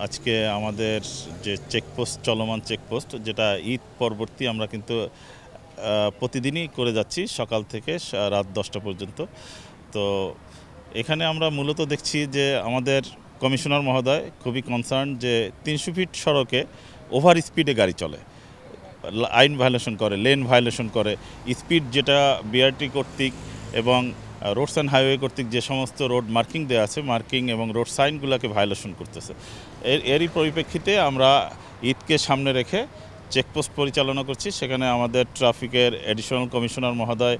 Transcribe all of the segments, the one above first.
আজকে আমাদের যে চেকপোস্ট চলমান চেকপোস্ট যেটা ঈদ পরবর্তী আমরা কিন্তু প্রতিদিনই করে যাচ্ছি সকাল থেকে রাত 10টা পর্যন্ত। তো এখানে আমরা মূলত দেখছি যে আমাদের কমিশনার মহোদয় খুবই কনসার্ন যে 300 ফিট সড়কে ওভার স্পিডে গাড়ি চলে, আইন ভায়োলেশন করে, লেন ভায়োলেশন করে, স্পিড যেটা বিআরটি কর্তৃক এবং রোডস অ্যান্ড হাইওয়ে কর্তৃক যে সমস্ত রোড মার্কিং দেওয়া আছে, মার্কিং এবং রোড সাইনগুলোকে ভায়োলেশন করতেছে। এরই পরিপ্রেক্ষিতে আমরা ঈদকে সামনে রেখে চেকপোস্ট পরিচালনা করছি। সেখানে আমাদের ট্রাফিকের অ্যাডিশনাল কমিশনার মহোদয়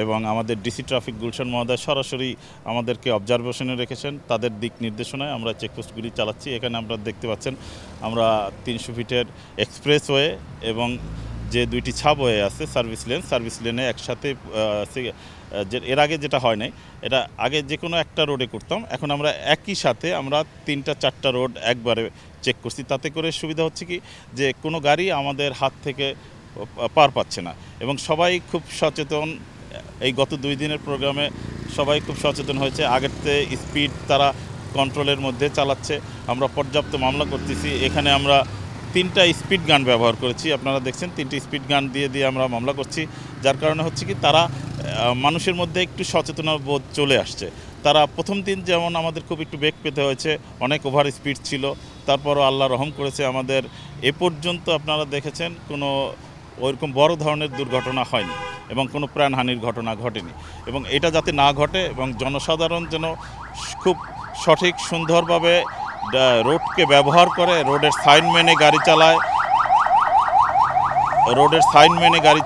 এবং আমাদের ডিসি ট্রাফিক গুলশান মহোদয় সরাসরি আমাদেরকে অবজারভেশনে রেখেছেন। তাদের দিক নির্দেশনায় আমরা চেকপোস্টগুলি চালাচ্ছি। এখানে আপনারা দেখতে পাচ্ছেন আমরা 300 ফিটের এক্সপ্রেসওয়ে এবং যে দুইটি ছাবওয়ে আছে সার্ভিস লেনে একসাথে যে এর আগে যেটা হয় নাই, এটা আগে যে কোনো একটা রোডে করতাম, এখন আমরা একই সাথে আমরা 3-4টা রোড একবারে চেক করছি। তাতে করে সুবিধা হচ্ছে কি যে কোনো গাড়ি আমাদের হাত থেকে পার পাচ্ছে না এবং সবাই খুব সচেতন। এই গত 2 দিনের প্রোগ্রামে সবাই খুব সচেতন হয়েছে, আগের চেয়ে স্পিড তারা কন্ট্রোলের মধ্যে চালাচ্ছে। আমরা পর্যাপ্ত মামলা করতেছি। এখানে আমরা 3টা স্পিড গান ব্যবহার করেছি, আপনারা দেখছেন 3টি স্পিড গান দিয়ে আমরা মামলা করছি। যার কারণে হচ্ছে কি তারা মানুষের মধ্যে একটু সচেতনতা বোধ চলে আসছে। তারা প্রথম দিন যেমন আমাদের খুব একটু বেগ পেতে হয়েছে, অনেক ওভার স্পিড ছিল, তারপরও আল্লাহ রহম করেছে আমাদের এ পর্যন্ত আপনারা দেখেছেন কোনো ওইরকম বড় ধরনের দুর্ঘটনা হয়নি এবং কোনো প্রাণহানির ঘটনা ঘটেনি। এবং এটা যাতে না ঘটে এবং জনসাধারণ যেন খুব সঠিক সুন্দরভাবে রোডকে ব্যবহার করে, রোডের সাইন মেনে গাড়ি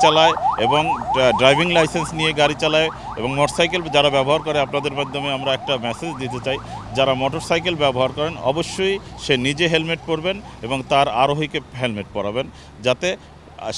চালায় এবং ড্রাইভিং লাইসেন্স নিয়ে গাড়ি চালায় এবং মোটরসাইকেল যারা ব্যবহার করে, আপনাদের মাধ্যমে আমরা একটা মেসেজ দিতে চাই, যারা মোটরসাইকেল ব্যবহার করেন অবশ্যই সে নিজে হেলমেট পরবেন এবং তার আরোহীকে হেলমেট পরাবেন, যাতে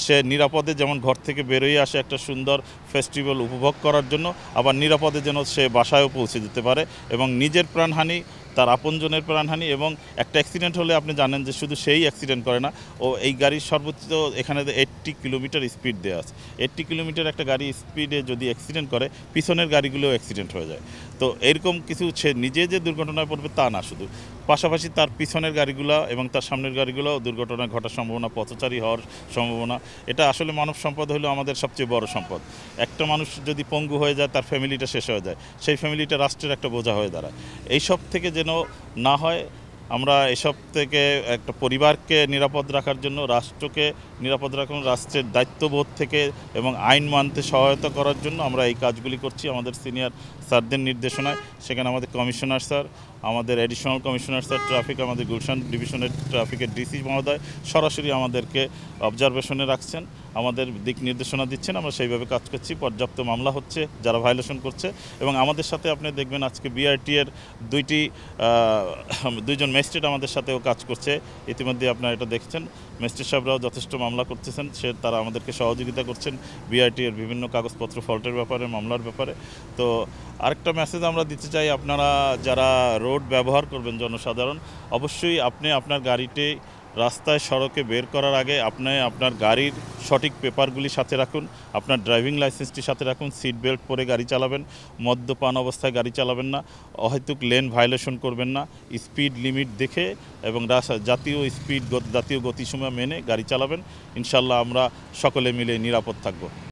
সে নিরাপদে যেমন ঘর থেকে বেরোয় আসে একটা সুন্দর ফেস্টিভ্যাল উপভোগ করার জন্য, আবার নিরাপদে যেন সে বাসায়ও পৌঁছে যেতে পারে এবং নিজের প্রাণহানি, তার আপনজনের প্রাণহানি। এবং একটা অ্যাক্সিডেন্ট হলে আপনি জানেন যে শুধু সেই অ্যাক্সিডেন্ট করে না, ও এই গাড়ির সর্বোচ্চ এখানে 80 কিলোমিটার স্পিড দেওয়া আছে। 80 কিলোমিটার একটা গাড়ি স্পিডে যদি অ্যাক্সিডেন্ট করে, পিছনের গাড়িগুলোও অ্যাক্সিডেন্ট হয়ে যায়। তো এরকম কিছু সে নিজে যে দুর্ঘটনায় পড়বে তা না, শুধু পাশাপাশি তার পিছনের গাড়িগুলো এবং তার সামনের গাড়িগুলো দুর্ঘটনায় ঘটার সম্ভাবনা, পথচারী হওয়ার সম্ভাবনা। এটা আসলে মানব সম্পদ হলো আমাদের সবচেয়ে বড় সম্পদ। একটা মানুষ যদি পঙ্গু হয়ে যায়, তার ফ্যামিলিটা শেষ হয়ে যায়, সেই ফ্যামিলিটা রাষ্ট্রের একটা বোঝা হয়ে দাঁড়ায়। এইসব থেকে যেন না হয়, আমরা এসব থেকে একটা পরিবারকে নিরাপদ রাখার জন্য, রাষ্ট্রকে নিরাপদ রাখার রাষ্ট্রের দায়িত্ববোধ থেকে এবং আইন মানতে সহায়তা করার জন্য আমরা এই কাজগুলি করছি আমাদের সিনিয়র স্যারদের নির্দেশনায়। সেখানে আমাদের কমিশনার স্যার, আমাদের অ্যাডিশনাল কমিশনার স্যার ট্রাফিক, আমাদের গুলশান ডিভিশনের ট্রাফিকের ডিসি মহোদয় সরাসরি আমাদেরকে অবজারভেশনে রাখছেন, আমাদের দিক নির্দেশনা দিচ্ছেন। আমরা সেইভাবে কাজ করছি। পর্যাপ্ত মামলা হচ্ছে যারা ভায়োলেশন করছে এবং আমাদের সাথে আপনি দেখবেন আজকে বিআরটি এর দুইজন ম্যাজিস্ট্রেট আমাদের সাথেও কাজ করছে। ইতিমধ্যে আপনারা এটা দেখছেন, ম্যাজিস্ট্রেট সাহেবরাও যথেষ্ট মামলা করতেছেন, তারা আমাদেরকে সহযোগিতা করছেন বিআরটি এর বিভিন্ন কাগজপত্র ফল্টের ব্যাপারে, মামলার ব্যাপারে। তো আরেকটা মেসেজ আমরা দিতে চাই, আপনারা যারা রোড ব্যবহার করবেন জনসাধারণ, অবশ্যই আপনি আপনার গাড়িটি রাস্তায় সড়কে বের করার আগে আপনি আপনার গাড়ির সঠিক পেপারগুলি সাথে রাখুন, আপনার ড্রাইভিং লাইসেন্সটি সাথে রাখুন, সিট বেল্ট পরে গাড়ি চালাবেন, মদ্যপান অবস্থায় গাড়ি চালাবেন না, অহেতুক লেন ভায়োলেশন করবেন না, স্পিড লিমিট দেখে এবং জাতীয় গতিসীমা মেনে গাড়ি চালাবেন। ইনশাল্লাহ আমরা সকলে মিলে নিরাপদ থাকব।